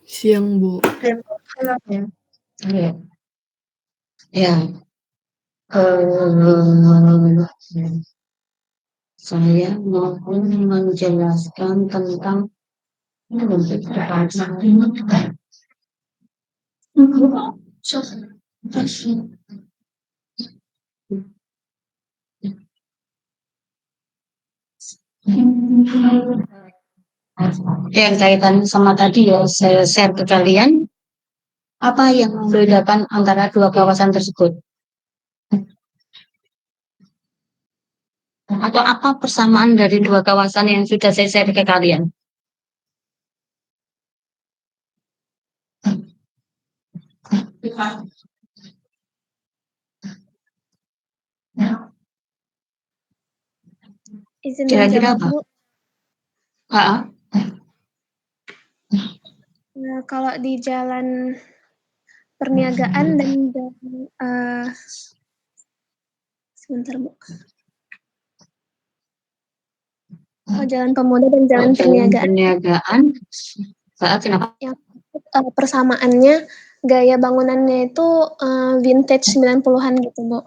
Siang, Bu. Iya. Ya, eh, saya mau menjelaskan tentang yang kaitan sama tadi ya, saya share ke kalian apa yang membedakan antara dua kawasan tersebut atau apa persamaan dari dua kawasan yang sudah saya share ke kalian. Izin Kira-kira menjawab, apa? Bu. Nah, kalau di jalan perniagaan dan sebentar, Bu. Oh, jalan pemuda dan jalan perniagaan. Saat kenapa? Yang persamaannya gaya bangunannya itu vintage 90-an gitu, Bu.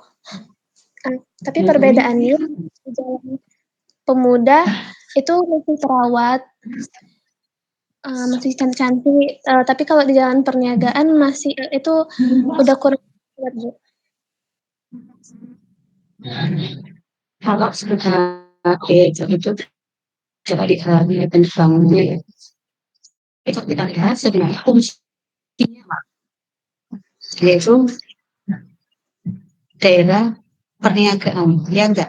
Tapi perbedaannya di jalan pemuda itu masih terawat, masih cantik-cantik, tapi kalau di jalan perniagaan masih itu udah kurang kuat, Bu. Kalau sekedar itu coba dialami dan dibangunnya itu kita lihat sebenarnya fungsinya apa? Yaitu daerah perniagaan, ya enggak?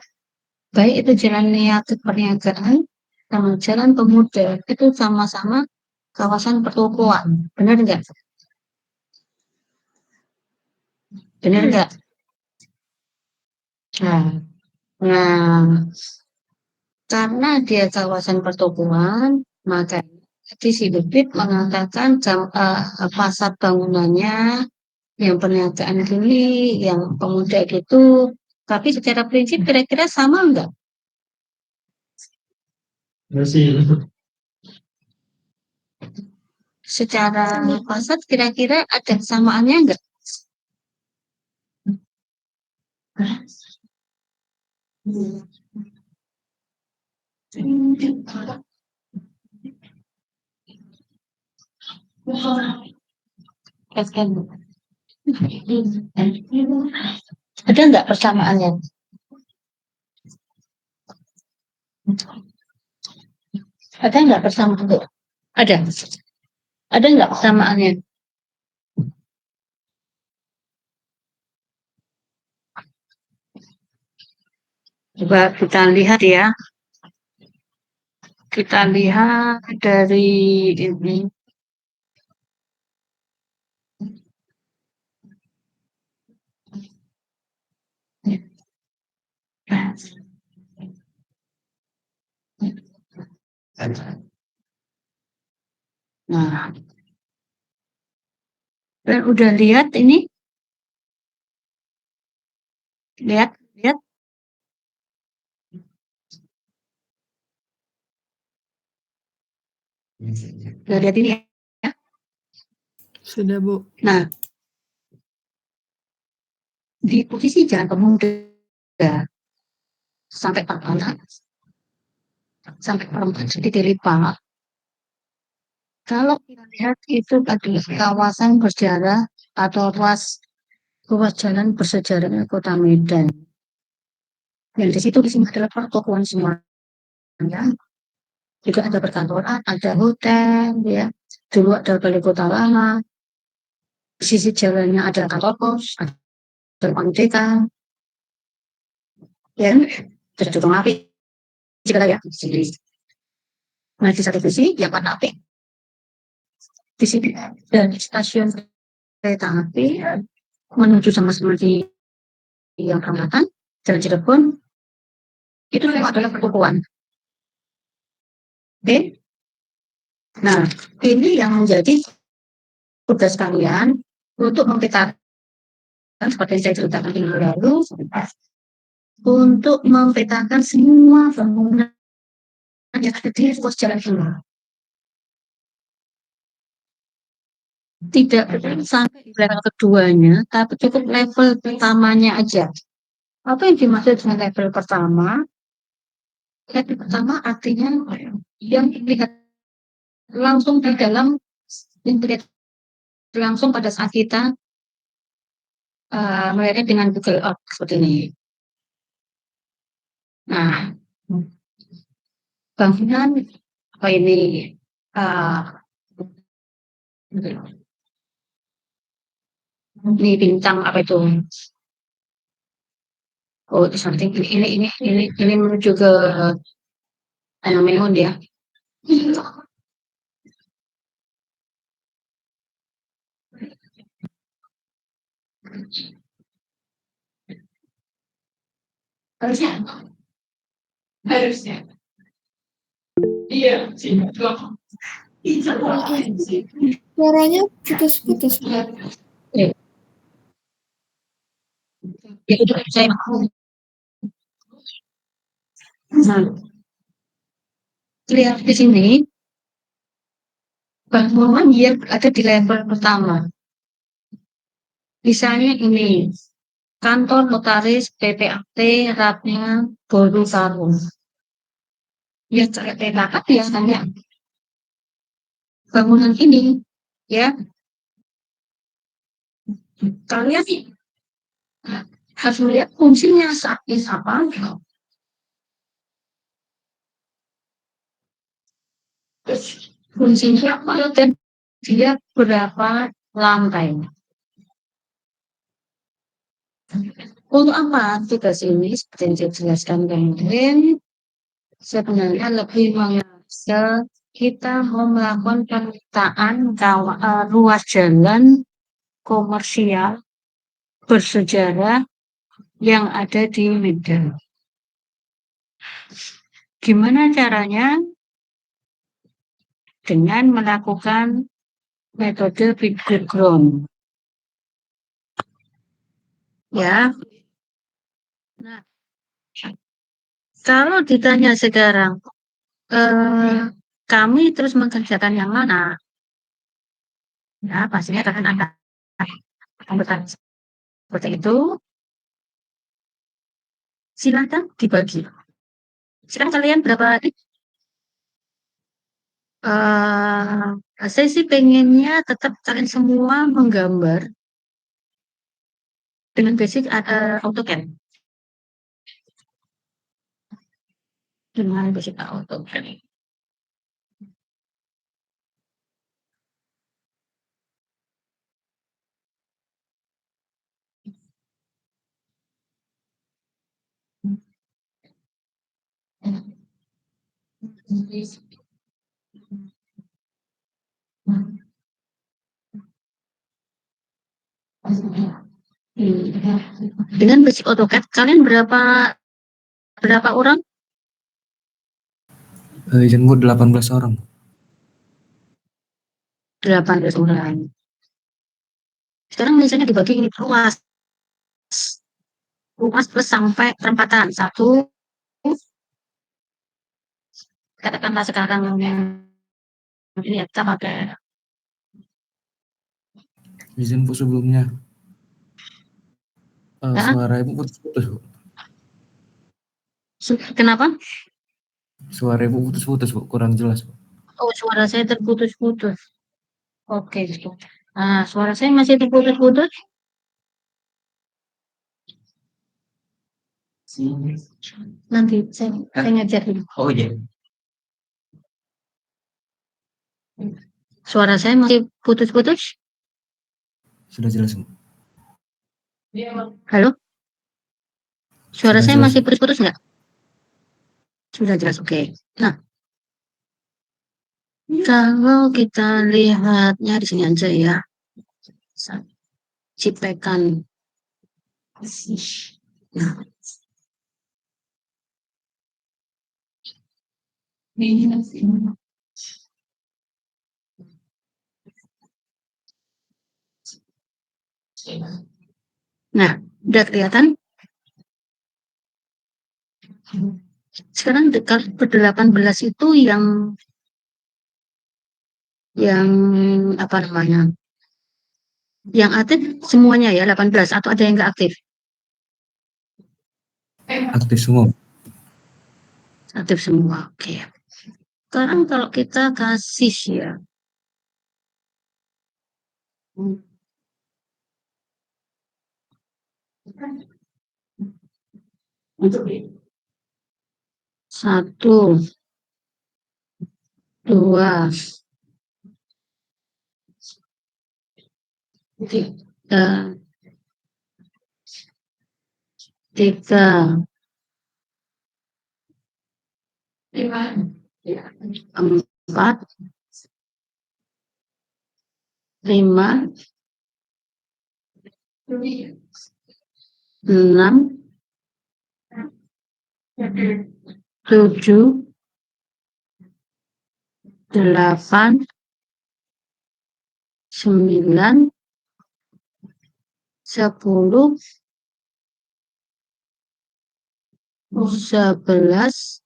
Baik itu jalan niaga perniagaan sama jalan pemuda itu sama-sama kawasan pertokoan, benar enggak? Benar enggak? Nah, karena dia kawasan pertokoan, maka di Sidebit mengatakan fasad bangunannya yang perniagaan gini, yang pemuda gitu. Tapi secara prinsip kira-kira sama enggak? Secara fasad kira-kira ada kesamaannya enggak? Ada enggak persamaannya? Ada enggak persamaannya? Ada. Ada enggak persamaannya? Coba kita lihat ya. Kita lihat dari ini. Nah, udah lihat ini? Lihat, lihat. Udah lihat ini ya? Sudah, Bu. Nah, di posisi jalan pemuda sampai perempuan sedikit lipat. Kalau kita lihat itu adalah kawasan bersejarah atau ruas jalan bersejarahnya Kota Medan. Yang di situ di sini adalah pertokoan semuanya. Juga ada perkantoran, ada hotel, ya. Dulu ada balai kota lama. Di sisi jalannya ada kantor pos, ada Merdeka, ya, ada tukang api, juga ya. Nah, di satu sisi yang warna api, di sini dan stasiun kereta api menuju sama seperti yang Perempatan, Jalan Cirebon, itu memang adalah pertokoan. Oke? Nah, ini yang menjadi tugas kalian untuk memetakan seperti yang saya ceritakan minggu lalu, untuk memetakan semua bangunan yang ada di ruas jalan ini. Tidak sampai di level keduanya, tapi cukup level pertamanya aja. Apa yang dimaksud dengan level pertama? Level pertama artinya yang dilihat langsung di dalam, yang terlihat langsung pada saat kita melihatnya dengan Google Earth seperti ini. Nah, bangunan apa ini? Ini bintang apa itu? Oh, something ini menuju ke Mehun ya. Harusnya. Iya, sih. Suaranya putus-putus. Ya itu saya. Nah, lihat di sini bangunan yang ada di level pertama. Misalnya ini kantor notaris PPAT Ratna Boru Tarung. Ya terdapat biasanya bangunan ini ya kalian harus melihat fungsinya saat ini apa. Fungsinya apa dan dia berapa lantai. Untuk apa tugas ini seperti yang saya jelaskan kemarin sebenarnya lebih mengasah kita mau melakukan pemetaan ruas jalan komersial bersejarah yang ada di Medan. Gimana caranya? Dengan melakukan metode figure ground. Ya. Nah, kalau ditanya sekarang, kami terus mengerjakan yang mana? Ya, pastinya akan ada anggota seperti itu. Silakan dibagi. Sekarang kalian berapa? Saya sih pengennya tetap kalian semua menggambar dengan basic AutoCAD. Dengan basic AutoCAD. Dengan basic AutoCAD, kalian berapa orang? Izin Bu 18 orang. 18 orang. Sekarang misalnya dibagi luas. Luas plus sampai perempatan. Satu, katakanlah sekarang ini ya, kita pakai. Izin Bu sebelumnya. Suara Ibu putus-putus Bu. Kenapa? Suara Ibu putus-putus Bu, kurang jelas Bu. Oh, suara saya terputus-putus. Oke. Suara saya masih terputus-putus. Nanti saya ngajar dulu. Oh iya. Suara saya masih putus-putus. Sudah jelas Bu. Halo? Suara Sudah saya jelas, masih Bu. putus-putus nggak? Sudah jelas, oke. Nah, kalau kita lihatnya di sini aja ya. Cipekan. Nah, nah, udah kelihatan? Sekarang kalau ber-18 itu yang apa namanya? Yang aktif semuanya ya 18 atau ada yang nggak aktif? Aktif semua. Aktif semua. Oke. Sekarang kalau kita kasih ya. Satu, dua, tiga, empat, lima, enam, tujuh, delapan, sembilan, 10, 11,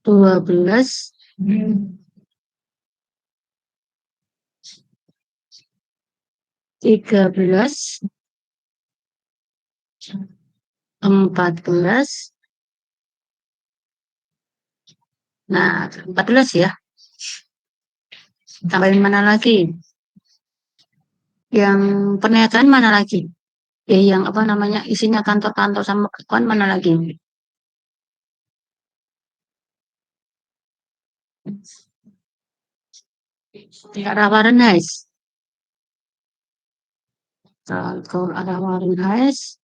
12, 13, 14. Nah, 14 ya. Tambahin mana lagi? Yang pernyataan mana lagi? Yang apa namanya, isinya kantor-kantor sama kawan mana lagi? Ada Warrenheis. Kalau ada Warrenheis,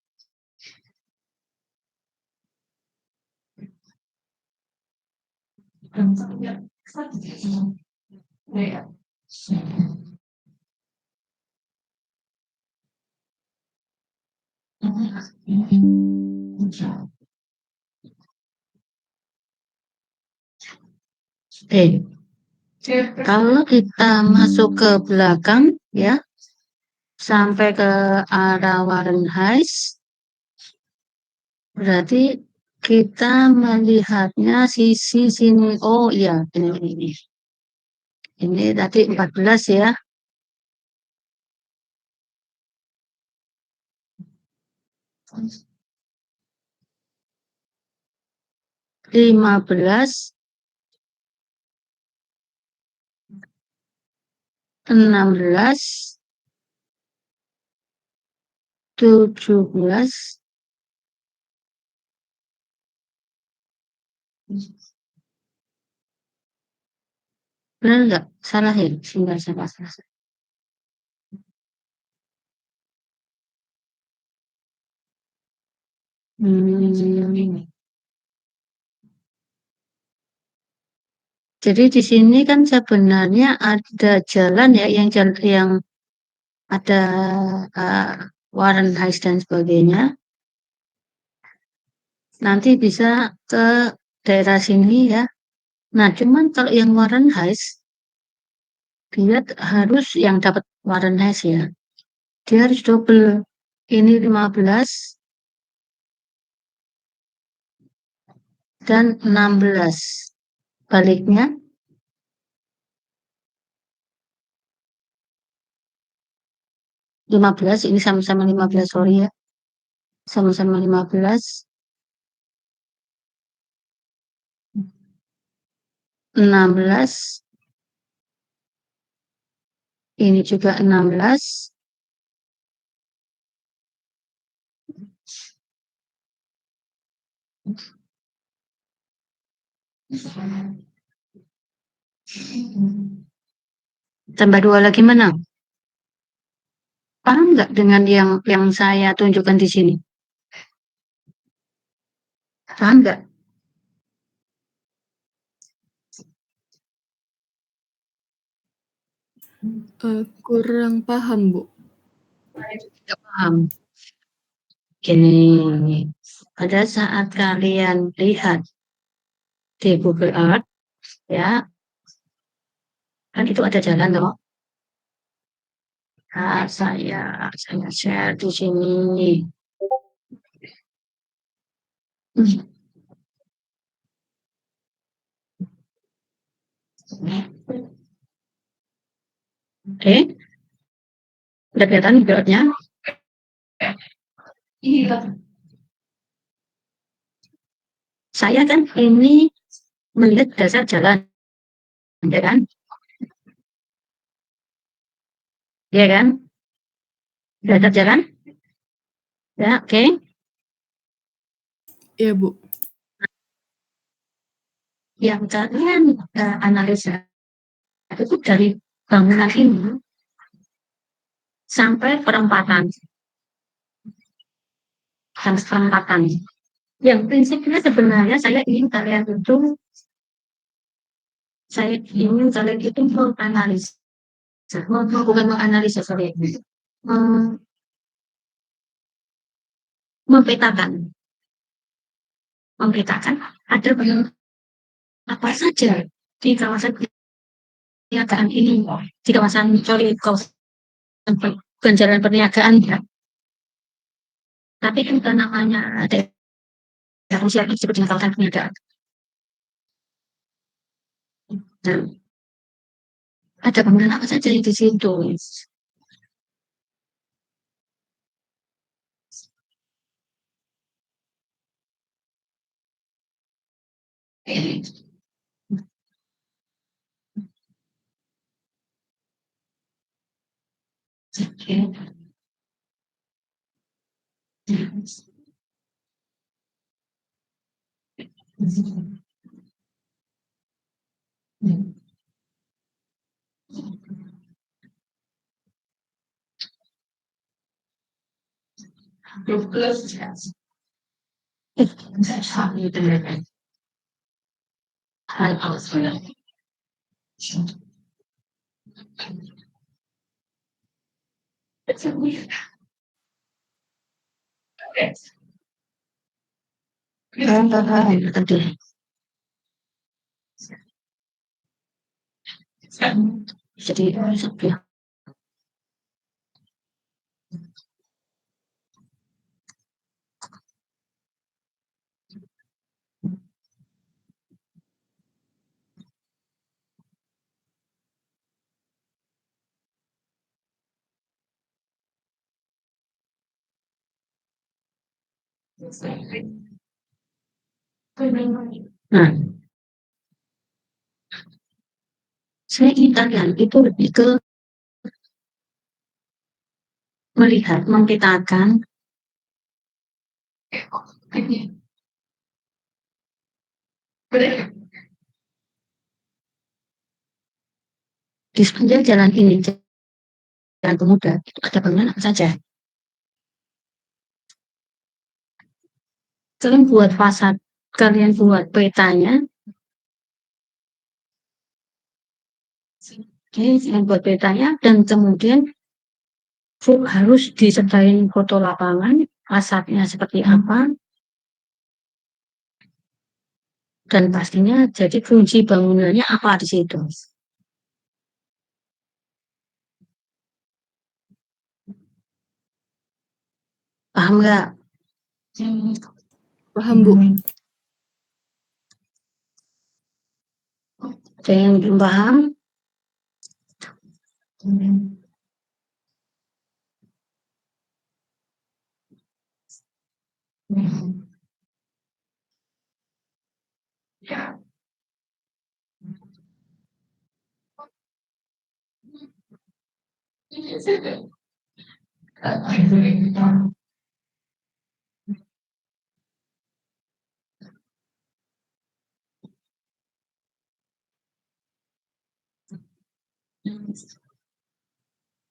kalau kita masuk ke belakang ya, sampai ke arah Warrenheis, berarti kita melihatnya sisi sini. Oh iya, ini. Ini tadi 14 ya. 15, 16, 17, benar nggak? Salah ya? Enggak salah. Jadi di sini kan sebenarnya ada jalan ya, yang ada Warrenheis dan sebagainya. Nanti bisa ke daerah sini ya. Nah, cuman kalau yang Warrenheis, dia harus yang dapat Warrenheis ya. Dia harus double. Ini 15 dan 16. Baliknya 15, ini sama-sama 15, sorry ya. Sama-sama 15. 16. Ini juga 16. Tambah 2 lagi mana? Paham nggak dengan yang saya tunjukkan di sini? Paham nggak? Kurang paham, Bu. Nggak paham. Gini, pada saat kalian lihat di Google Earth, ya, kan itu ada jalan loh. Nah, saya share di sini. Oke, udah kelihatan beratnya. Iya. Saya kan ini melihat dasar jalan, ya kan? Ya kan? Dasar jalan? Ya, oke. Iya, Bu. Yang kalian analisa itu dari bangunan ini sampai perempatan. Sampai perempatan. Yang prinsipnya sebenarnya saya ingin kalian itu menganalisa, bukan menganalisa, sorry, memetakan ada apa saja di kawasan perniagaan ini, di kawasan Ganjaran Perniagaan ya. Tapi kan namanya daerah Rusia disebut dengan kawasan perniagaan. Nah, ada bangunan apa saja di situ? Jadi nah, saya ingin kalian itu lebih ke melihat, memetakan di sepanjang jalan ini, Jalan Pemuda, itu ada bangunan apa saja. Kalian buat fasad, kalian buat petanya. Oke, kalian buat petanya dan kemudian harus disertai foto lapangan, fasadnya seperti apa, dan pastinya jadi fungsi bangunannya apa di situ. Paham nggak? Paham, Bu. Ada yang belum paham?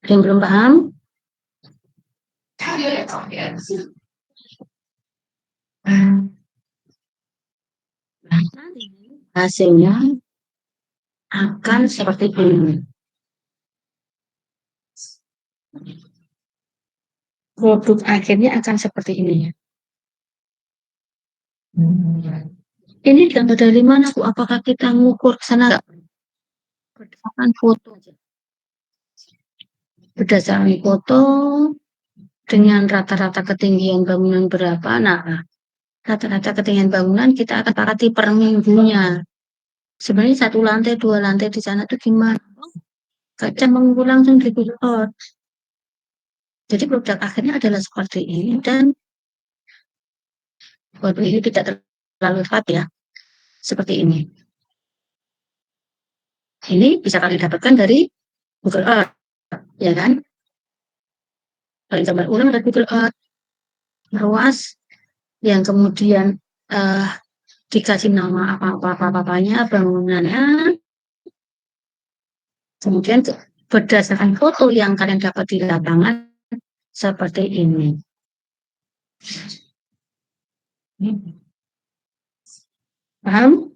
Ada yang belum paham? Hasilnya akan seperti ini. Produk akhirnya akan seperti ini. Ini gambar dari mana, Bu? Apakah kita ngukur ke sana? Berdasarkan foto aja. Berdasarkan foto dengan rata-rata ketinggian bangunan berapa? Nah, rata-rata ketinggian bangunan kita akan sepakati per minggunya. Sebenarnya 1 lantai, 2 lantai di sana tuh gimana? Kadang mengumpul langsung di Google Earth. Jadi produk akhirnya adalah seperti ini dan waduh ini tidak terlalu tepat ya. Seperti ini. Ini bisa kalian dapatkan dari Google Earth, ya kan? Kalian gambar ulang dari Google Earth, ruas yang kemudian dikasih nama apa-apanya, bangunannya, kemudian berdasarkan foto yang kalian dapat di lapangan seperti ini. Paham?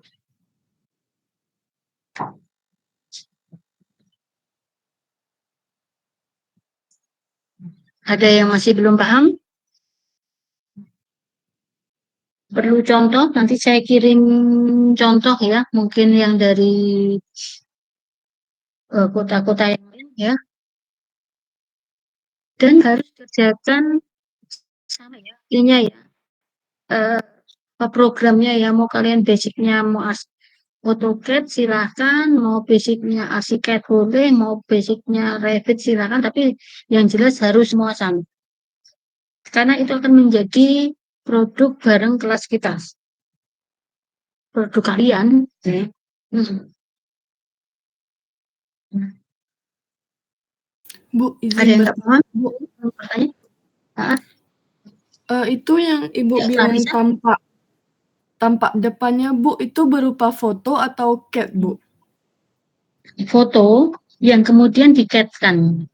Ada yang masih belum paham? Perlu contoh, nanti saya kirim contoh ya, mungkin yang dari kota-kota yang lain ya. Dan harus kerjakan sama ya, ininya ya, programnya ya, mau kalian basicnya mau AutoCAD silahkan, mau basicnya ArchiCAD boleh, mau basicnya Revit silahkan, tapi yang jelas harus semua sama. Karena itu akan menjadi produk bareng kelas kita. Produk kalian. Bu, Ada izin yang nggak paham? Bu. Bertanya? Itu yang Ibu Ya, bilang Clarissa. tampak depannya Bu, itu berupa foto atau CAD Bu? Foto yang kemudian di-CAD-kan.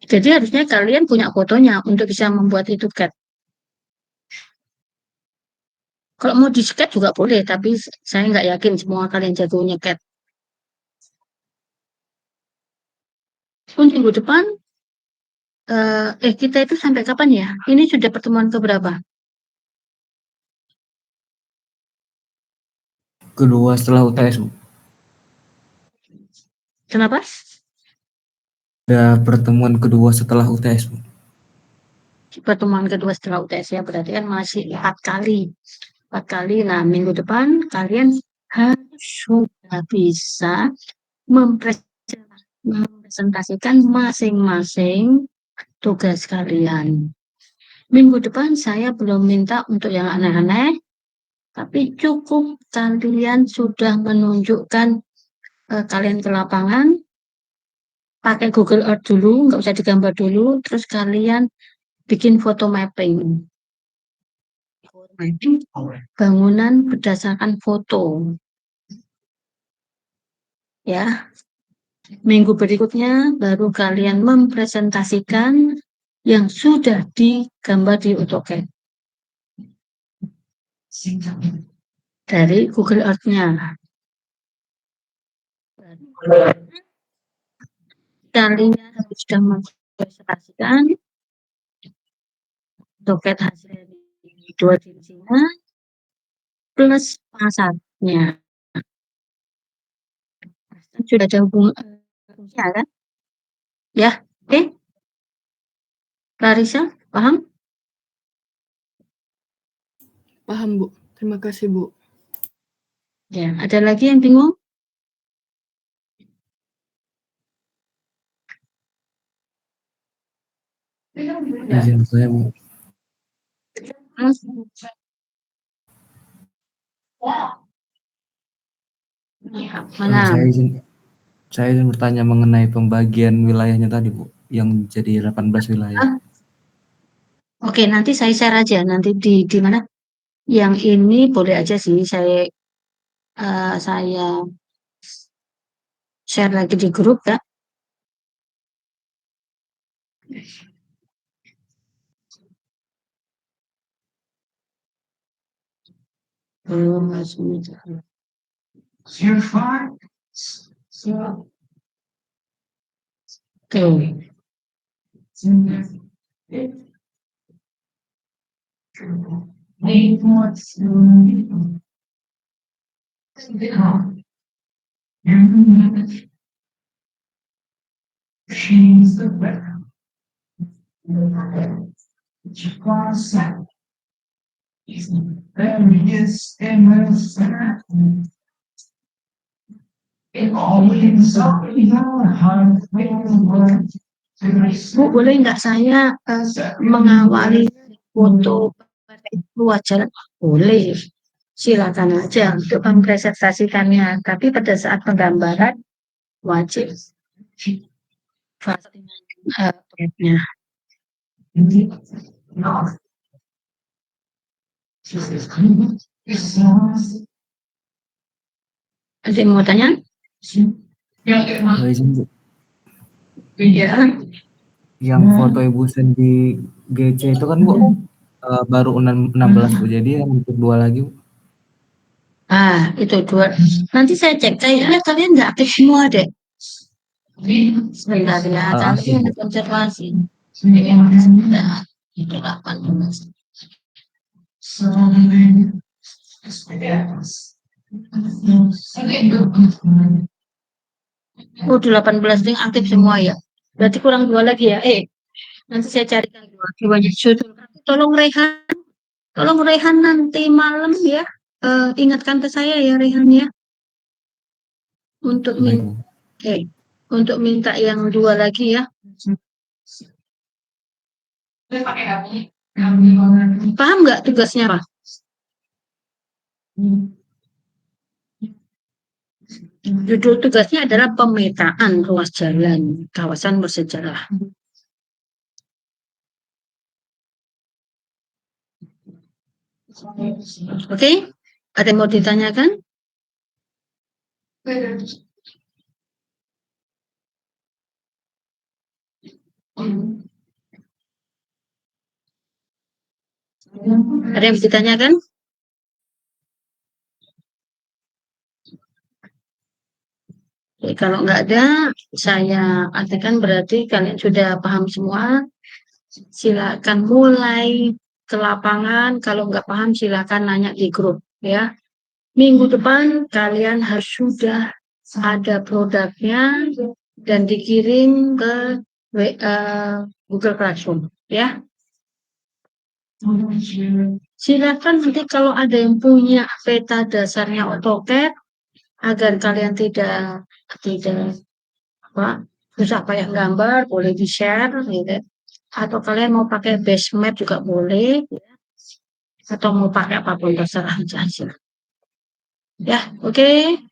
Jadi harusnya kalian punya fotonya untuk bisa membuat itu CAD. Kalau mau di-CAD juga boleh, tapi saya nggak yakin semua kalian jagonya CAD. Minggu depan, kita itu sampai kapan ya? Ini sudah pertemuan keberapa? Kedua setelah UTS, Bu. Kenapa? Ada pertemuan kedua setelah UTS, Bu. Pertemuan kedua setelah UTS ya, berarti kan masih 4 kali. 4 kali, nah minggu depan kalian harus sudah bisa mempresentasikan masing-masing tugas kalian. Minggu depan saya belum minta untuk yang aneh-aneh, tapi cukup kalian sudah menunjukkan kalian ke lapangan, pakai Google Earth dulu, nggak usah digambar dulu, terus kalian bikin foto mapping. Bangunan berdasarkan foto. Ya. Minggu berikutnya baru kalian mempresentasikan yang sudah digambar di AutoCAD. Dari Google Earth-nya. Kalian sudah mempresentasikan AutoCAD hasil dari 2 divisinya plus pasarnya. Sudah ada hubungannya kan? Ya, oke. Clarissa, paham? Paham Bu, terima kasih Bu. Ya, ada lagi yang bingung? Izin saya, Bu. Mana? Saya izin bertanya mengenai pembagian wilayahnya tadi, Bu, yang jadi 18 wilayah. Oke, nanti saya share aja. Nanti di mana? Yang ini boleh aja sih saya share lagi di grup ya. Belum masuk. Oke. Bu, boleh nggak saya mengawali foto luar jalan? Boleh, silakan aja untuk mempresentasikannya. Tapi pada saat penggambaran wajib prepnya. Ada yang mau tanya? Boleh izin, Bu. Iya. Yang foto Ibu send di GC itu kan, Bu, baru 16, Bu. Jadi yang untuk 2 lagi, Bu. Ah, itu 2. Nanti saya cek. Kayaknya kalian nggak aktif semua deh. Sebentar ya, nanti Aktif, Bu. ada konservasi. Nah, itu 18. Oh, 18 yang aktif semua ya. Berarti kurang 2 lagi ya. Nanti saya carikan 2 banyak judul. Tolong Rehan nanti malam ya. Ingatkan ke saya ya Rehan ya. Untuk Baik, minta, Bu. untuk minta yang 2 lagi ya. Paham nggak tugasnya Pak? Judul tugasnya adalah pemetaan ruas jalan kawasan bersejarah. Oke? Ada yang mau ditanyakan? Ada yang bisa ditanyakan? Oke, kalau nggak ada, saya artikan berarti kalian sudah paham semua. Silakan mulai ke lapangan. Kalau nggak paham, silakan nanya di grup ya. Minggu depan kalian harus sudah ada produknya dan dikirim ke Google Classroom ya. Silakan nanti kalau ada yang punya peta dasarnya AutoCAD agar kalian tidak susah payah gambar, boleh di-share gitu. Atau kalian mau pakai base map juga boleh ya. Atau mau pakai apapun terserah aja. Ya, oke.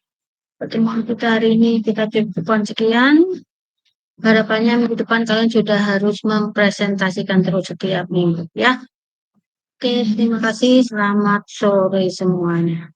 Pertemuan kita hari ini kita cukupkan sekian. Harapannya minggu depan kalian sudah harus mempresentasikan terus setiap minggu ya. Oke, terima kasih. Selamat sore semuanya.